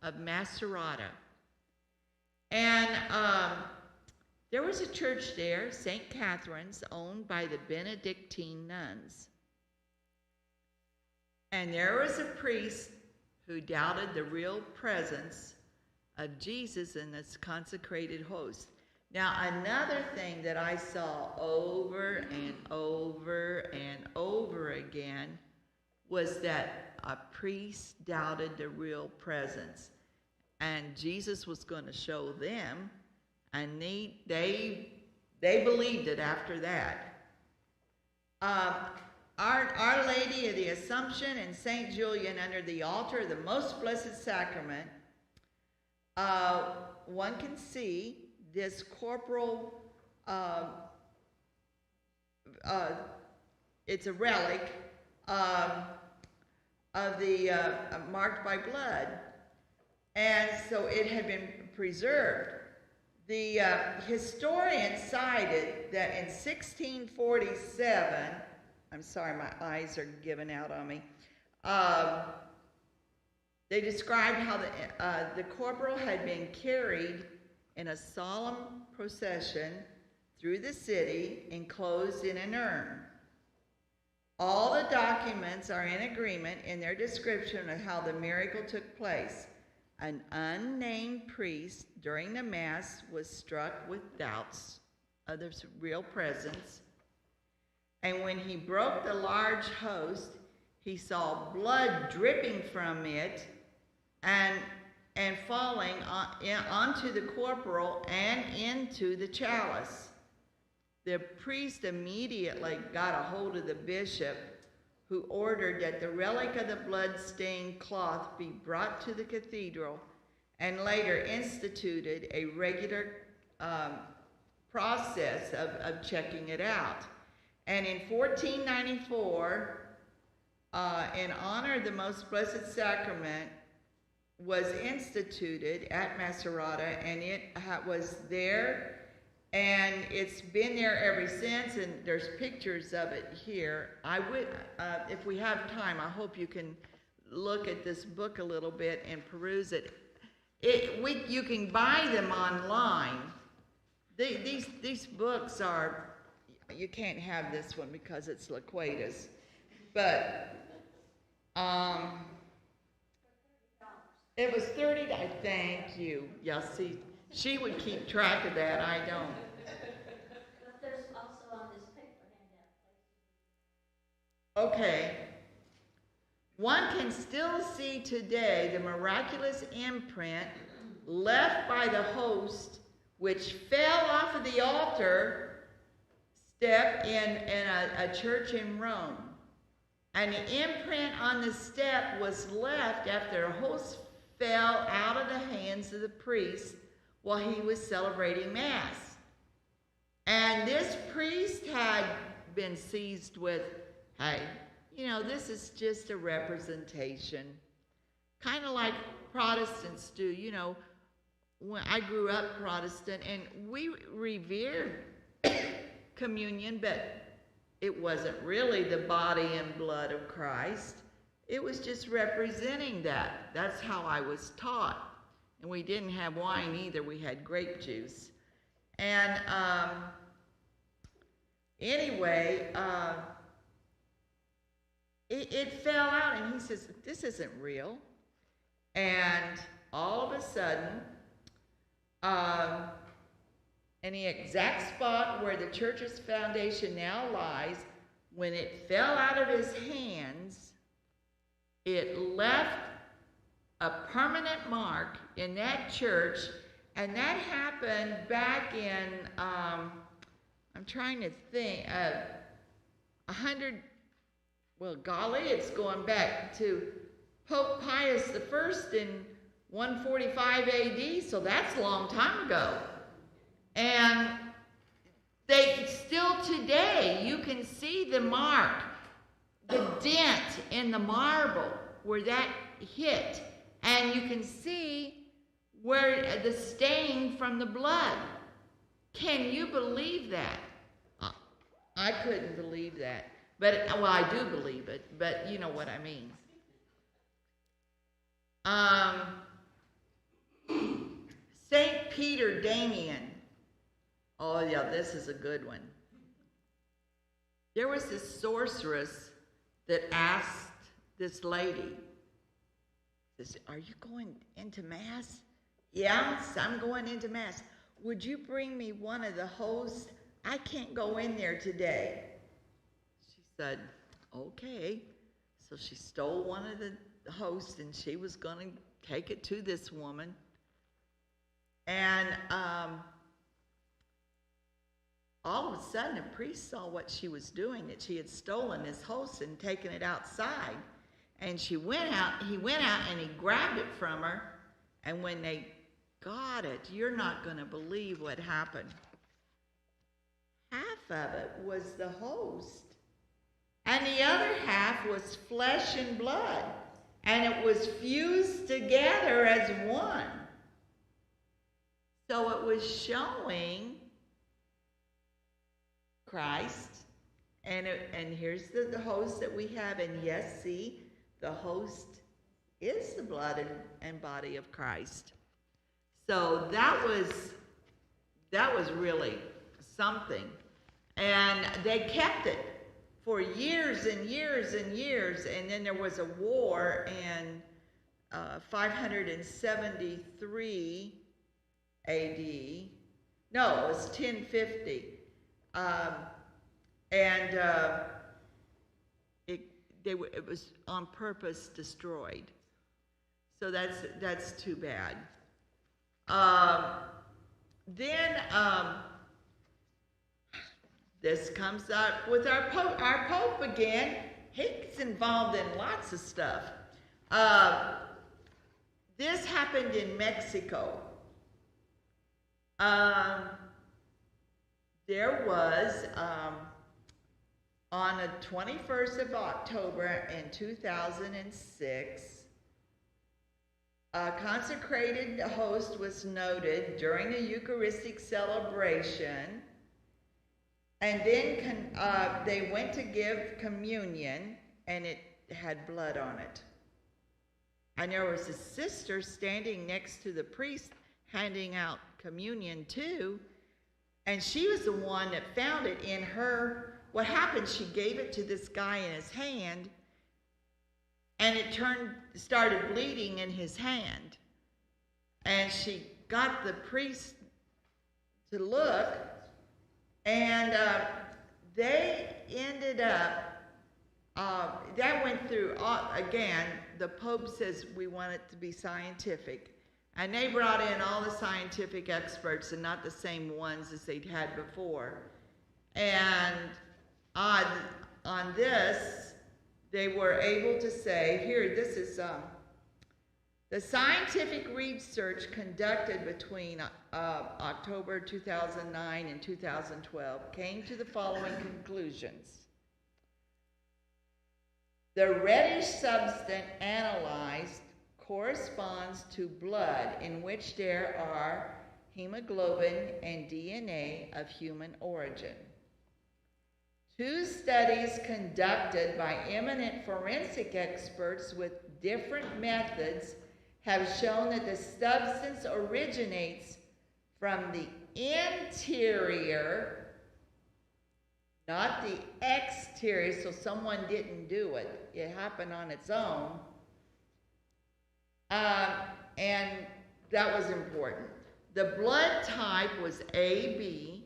of Macerata. And there was a church there, St. Catherine's, owned by the Benedictine nuns. And there was a priest who doubted the real presence of Jesus in this consecrated host. Now, another thing that I saw over and over and over again was that a priest doubted the real presence. And Jesus was going to show them, and they believed it after that. Our Lady of the Assumption and St. Julian under the altar of the Most Blessed Sacrament, one can see this corporal, it's a relic of the marked by blood. And so it had been preserved. The historian cited that in 1647, I'm sorry, my eyes are giving out on me. They described how the corporal had been carried in a solemn procession through the city, enclosed in an urn. All the documents are in agreement in their description of how the miracle took place. An unnamed priest during the Mass was struck with doubts of the real presence. And when he broke the large host, he saw blood dripping from it and falling onto the corporal and into the chalice. The priest immediately got a hold of the bishop, who ordered that the relic of the blood-stained cloth be brought to the cathedral, and later instituted a regular process of checking it out. And in 1494, in honor of the Most Blessed Sacrament, was instituted at Macerata, and it was there, and it's been there ever since, and there's pictures of it here. I would, if we have time, I hope you can look at this book a little bit and peruse it. You can buy them online. These books are, you can't have this one because it's Loquatus, but it was $30. Thank you. Yeah, see, she would keep track of that. I don't. But there's also on this paper handout. Okay. One can still see today the miraculous imprint left by the host, which fell off of the altar step in a church in Rome. And the imprint on the step was left after the host fell out of the hands of the priest while he was celebrating Mass. And this priest had been seized with, hey, you know, this is just a representation. Kind of like Protestants do. You know, when I grew up Protestant, and we revered communion, but it wasn't really the body and blood of Christ. It was just representing that. That's how I was taught. And we didn't have wine either. We had grape juice. And anyway, it fell out, and he says, this isn't real. And all of a sudden, in the exact spot where the church's foundation now lies, when it fell out of his hands, it left a permanent mark in that church, and that happened back in, I'm trying to think, 100, well, golly, it's going back to Pope Pius I in 145 AD, so that's a long time ago. And they still today, you can see the mark, the dent in the marble where that hit, and you can see where the stain from the blood. Can you believe that? I couldn't believe that, but well, I do believe it, but you know what I mean. Saint Peter Damian. Oh yeah, this is a good one. There was this sorceress that asked this lady, says, are you going into Mass? Yes, I'm going into Mass. Would you bring me one of the hosts? I can't go in there today. She said, okay. So she stole one of the hosts, and she was going to take it to this woman. And all of a sudden, a priest saw what she was doing, that she had stolen this host and taken it outside. And he went out and he grabbed it from her. And when they got it, you're not going to believe what happened. Half of it was the host, and the other half was flesh and blood. and it was fused together as one. So it was showing Christ, and here's the host that we have, and yes, see, the host is the blood and body of Christ. So that was really something, and they kept it for years and years and years, and then there was a war in 573 AD. No, it was 1050. It was on purpose destroyed. So that's too bad. Then this comes up with our Pope. Our Pope again, he's involved in lots of stuff. This happened in Mexico. There was, on the 21st of October in 2006, a consecrated host was noted during the Eucharistic celebration, and then they went to give communion, and it had blood on it. And there was a sister standing next to the priest handing out communion too, and she was the one that found it in her. What happened, she gave it to this guy in his hand, and it started bleeding in his hand. And she got the priest to look, and they ended up, that went through, again, the Pope says we want it to be scientific. And they brought in all the scientific experts and not the same ones as they'd had before. And on this, they were able to say, here, this is the scientific research conducted between October 2009 and 2012 came to the following conclusions. The reddish substance analyzed corresponds to blood in which there are hemoglobin and DNA of human origin. 2 studies conducted by eminent forensic experts with different methods have shown that the substance originates from the interior, not the exterior, so someone didn't do it. It happened on its own. And that was important. The blood type was AB,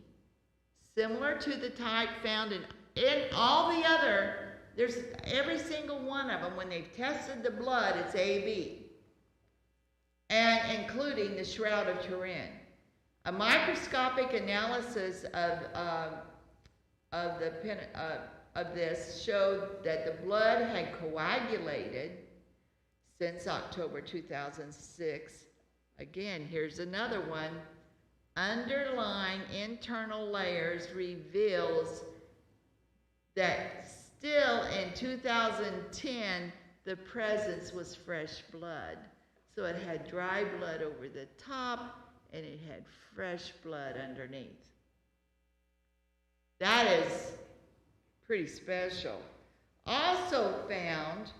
similar to the type found in all the other, there's every single one of them, when they've tested the blood, it's AB, and including the Shroud of Turin. A microscopic analysis of this showed that the blood had coagulated since October 2006. Again, here's another one. Underlying internal layers reveals that still in 2010, the presence was fresh blood. So it had dry blood over the top, and it had fresh blood underneath. That is pretty special. Also found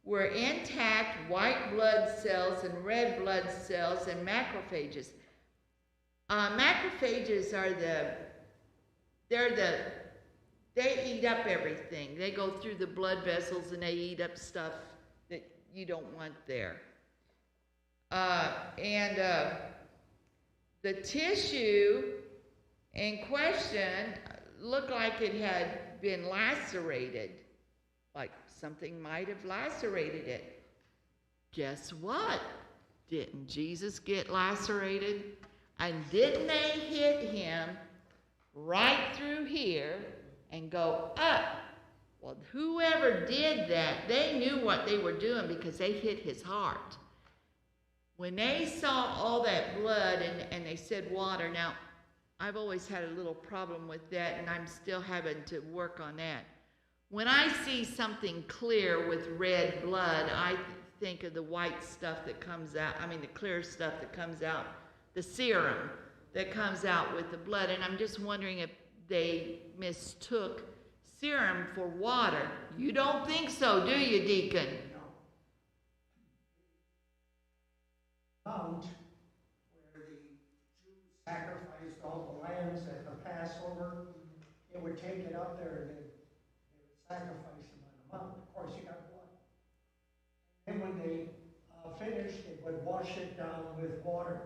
were intact white blood cells and red blood cells and macrophages. Macrophages are they eat up everything. They go through the blood vessels and they eat up stuff that you don't want there. The tissue in question looked like it had been lacerated, like something might have lacerated it. Guess what? Didn't Jesus get lacerated? And didn't they hit him right through here and go up? Well, whoever did that, they knew what they were doing because they hit his heart. When they saw all that blood and they said water, now, I've always had a little problem with that, and I'm still having to work on that. When I see something clear with red blood, I think of the white stuff that comes out, the clear stuff that comes out, the serum that comes out with the blood. And I'm just wondering if they mistook serum for water. You don't think so, do you, Deacon? Mount, where the Jews sacrificed all the lambs at the Passover, they would take it up there and they would sacrifice them on the mountain. Of course, you got blood. And when they finished, they would wash it down with water,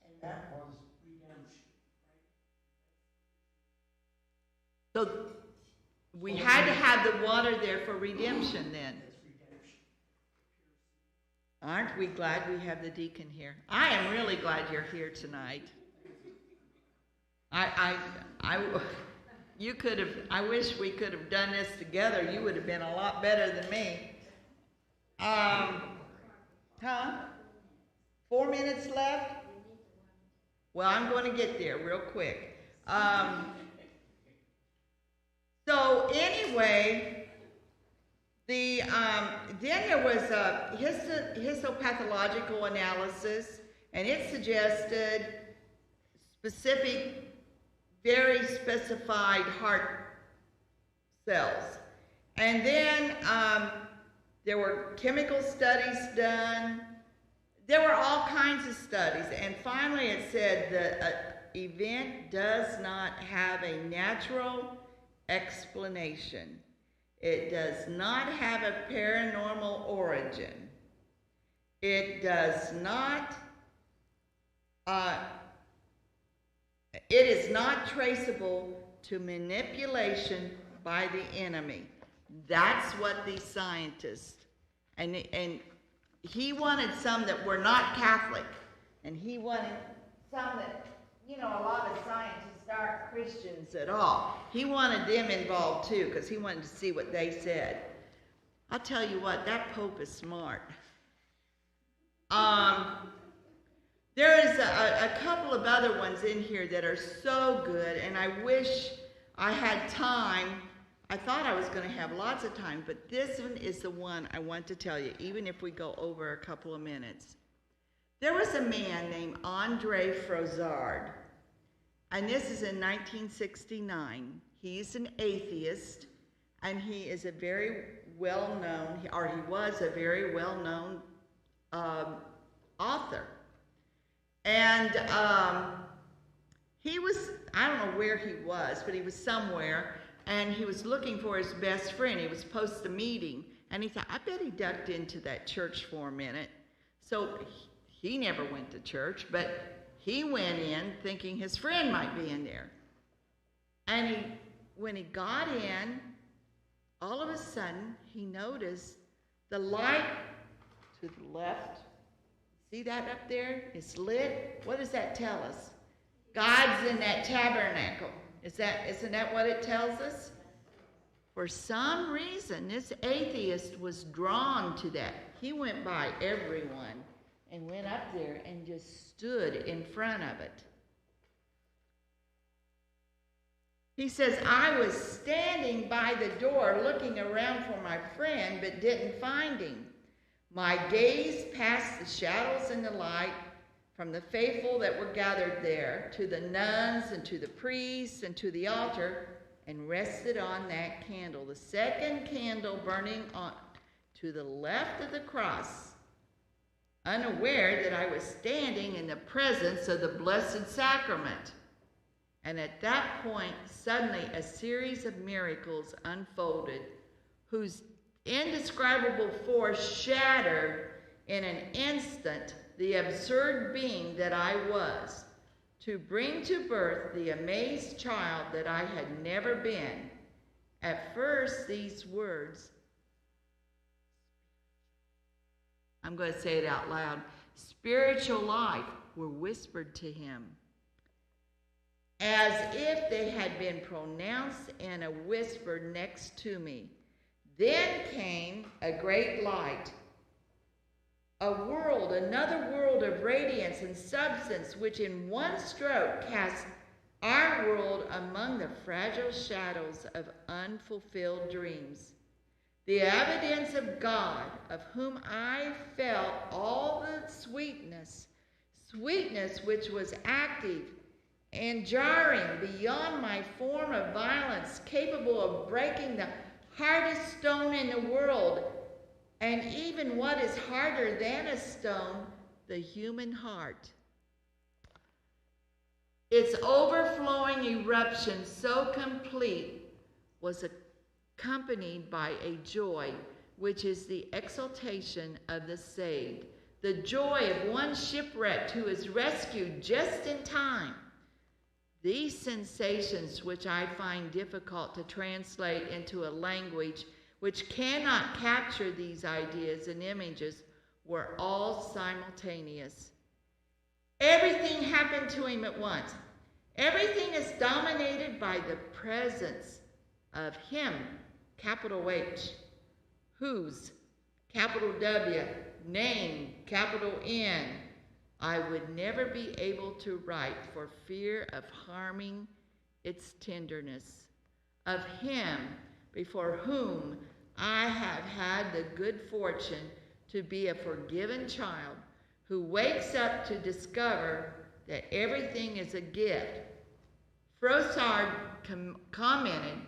and that was redemption. So we had to have the water there for redemption then. Aren't we glad we have the deacon here? I am really glad you're here tonight. You could have, I wish we could have done this together. You would have been a lot better than me. 4 minutes left? Well, I'm going to get there real quick. So anyway, then there was a histopathological analysis, and it suggested specific, very specified heart cells. And then there were chemical studies done. There were all kinds of studies. And finally it said the event does not have a natural explanation. It does not have a paranormal origin. It does not, it is not traceable to manipulation by the enemy. That's what these scientists, and he wanted some that were not Catholic, and he wanted some that, a lot of scientists aren't Christians at all. He wanted them involved too, because he wanted to see what they said. I'll tell you what, that Pope is smart. There is a couple of other ones in here that are so good, and I wish I had time. I thought I was going to have lots of time, but this one is the one I want to tell you, even if we go over a couple of minutes. There was a man named Andre Frozard, and this is in 1969. He's an atheist, and he is a very well-known, or he was a very well-known author. And he was, I don't know where he was, but he was somewhere, and he was looking for his best friend. He was supposed to meeting, and he thought, I bet he ducked into that church for a minute. So he never went to church, but he went in thinking his friend might be in there. And when he got in, all of a sudden, he noticed the light to the left. See that up there? It's lit. What does that tell us? God's in that tabernacle. Isn't that what it tells us? For some reason, this atheist was drawn to that. He went by everyone and went up there and just stood in front of it. He says, I was standing by the door looking around for my friend, but didn't find him. My gaze passed the shadows and the light from the faithful that were gathered there to the nuns and to the priests and to the altar, and rested on that candle, the second candle burning on to the left of the cross, unaware that I was standing in the presence of the Blessed Sacrament. And at that point, suddenly a series of miracles unfolded, whose indescribable force shattered in an instant the absurd being that I was, to bring to birth the amazed child that I had never been. At first, these words, I'm going to say it out loud, spiritual life, were whispered to him, as if they had been pronounced in a whisper next to me. Then came a great light, another world of radiance and substance, which in one stroke cast our world among the fragile shadows of unfulfilled dreams. the evidence of God, of whom I felt all the sweetness which was active and jarring beyond my form of violence, capable of breaking the hardest stone in the world, and even what is harder than a stone, the human heart. Its overflowing eruption, so complete, was accompanied by a joy which is the exultation of the saved, the joy of one shipwrecked who is rescued just in time. These sensations, which I find difficult to translate into a language which cannot capture these ideas and images, were all simultaneous. Everything happened to him at once. Everything is dominated by the presence of him, capital H, whose, capital W, name, capital N, I would never be able to write for fear of harming its tenderness. Of him before whom I have had the good fortune to be a forgiven child, who wakes up to discover that everything is a gift. Froissart commented,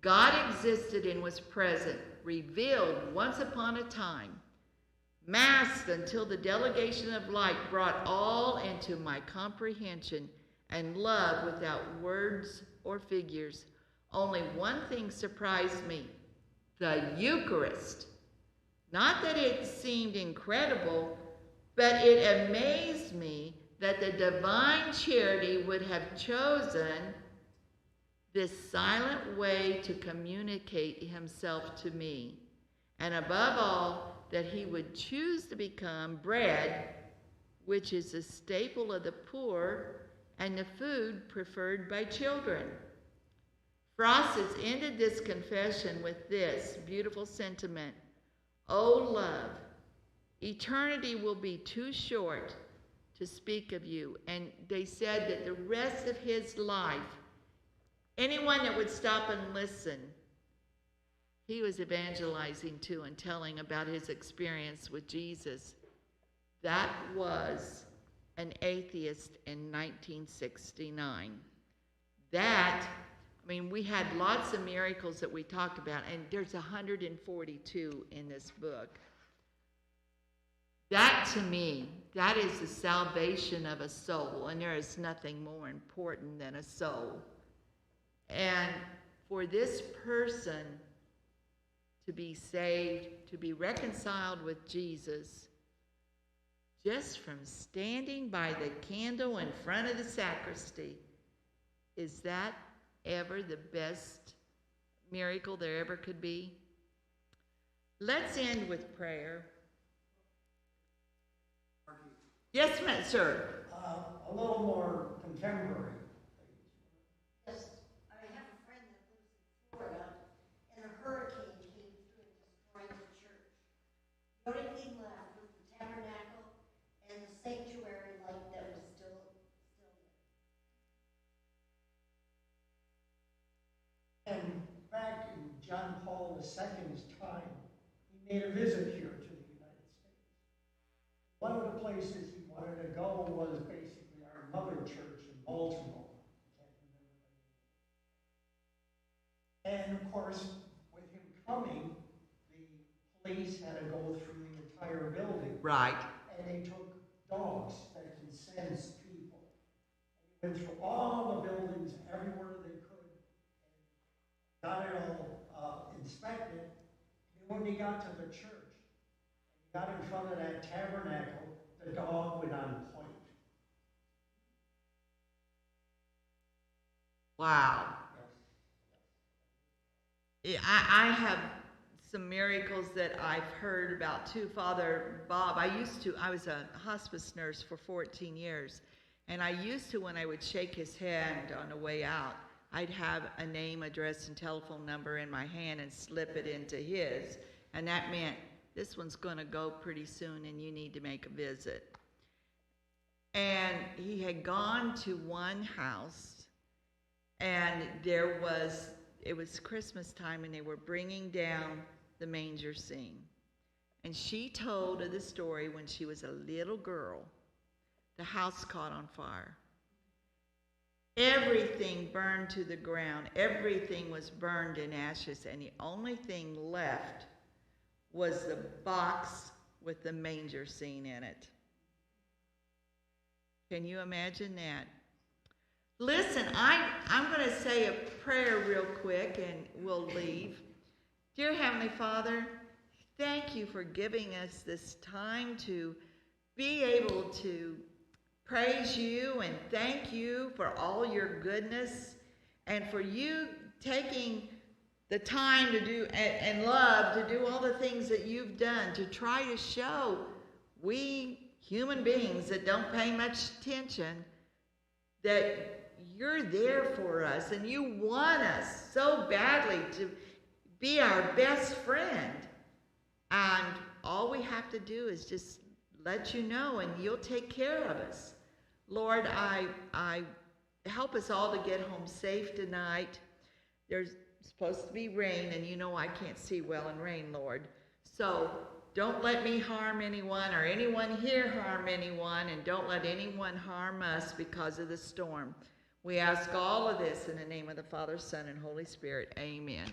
God existed and was present, revealed once upon a time, masked until the delegation of light brought all into my comprehension, and love without words or figures. Only one thing surprised me, the Eucharist. Not that it seemed incredible, but it amazed me that the divine charity would have chosen this silent way to communicate himself to me, and above all, that he would choose to become bread, which is a staple of the poor and the food preferred by children. Froissart ended this confession with this beautiful sentiment: "O love, eternity will be too short to speak of you." And they said that the rest of his life, anyone that would stop and listen, he was evangelizing to and telling about his experience with Jesus. That was an atheist in 1969. We had lots of miracles that we talked about, and there's 142 in this book. That, to me, that is the salvation of a soul, and there is nothing more important than a soul. And for this person to be saved, to be reconciled with Jesus, just from standing by the candle in front of the sacristy, is that ever the best miracle there ever could be? Let's end with prayer. Yes, ma'am, sir. A little more contemporary. Yes, I have a friend that lives in Florida, and a hurricane came through and destroyed the church. The only thing left was the tabernacle and the sanctuary light that was still there. And back in John Paul II's time, he made a visit here to the United States. One of the places he wanted to go was basically our mother church in Baltimore. I can't remember the name. And of course, with him coming, the police had to go through the entire building. Right. And they took dogs that can sense people. And he went through all the buildings, everywhere they could, and got it all inspected. And when he got to the church, and he got in front of that tabernacle, the dog went on point. Wow. I have some miracles that I've heard about too. Father Bob, I was a hospice nurse for 14 years, and I used to, when I would shake his hand on the way out, I'd have a name, address, and telephone number in my hand and slip it into his, and that meant, this one's going to go pretty soon and you need to make a visit. And he had gone to one house, and it was Christmas time, and they were bringing down the manger scene. And she told of the story when she was a little girl. The house caught on fire. Everything burned to the ground. Everything was burned in ashes. And the only thing left was the box with the manger scene in it. Can you imagine that? Listen, I'm going to say a prayer real quick and we'll leave. Dear Heavenly Father, thank you for giving us this time to be able to praise you and thank you for all your goodness and for you taking the time to do and love to do all the things that you've done to try to show we human beings that don't pay much attention that you're there for us and you want us so badly to be our best friend. And all we have to do is just let you know and you'll take care of us. Lord, I help us all to get home safe tonight. There's supposed to be rain, and you know I can't see well in rain, Lord. So don't let me harm anyone or anyone here harm anyone, and don't let anyone harm us because of the storm. We ask all of this in the name of the Father, Son, and Holy Spirit. Amen.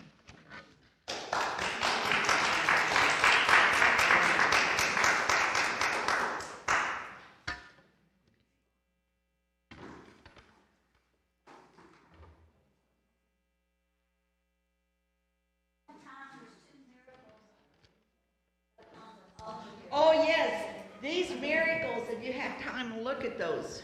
Oh, yes, these miracles, if you have time to look at those.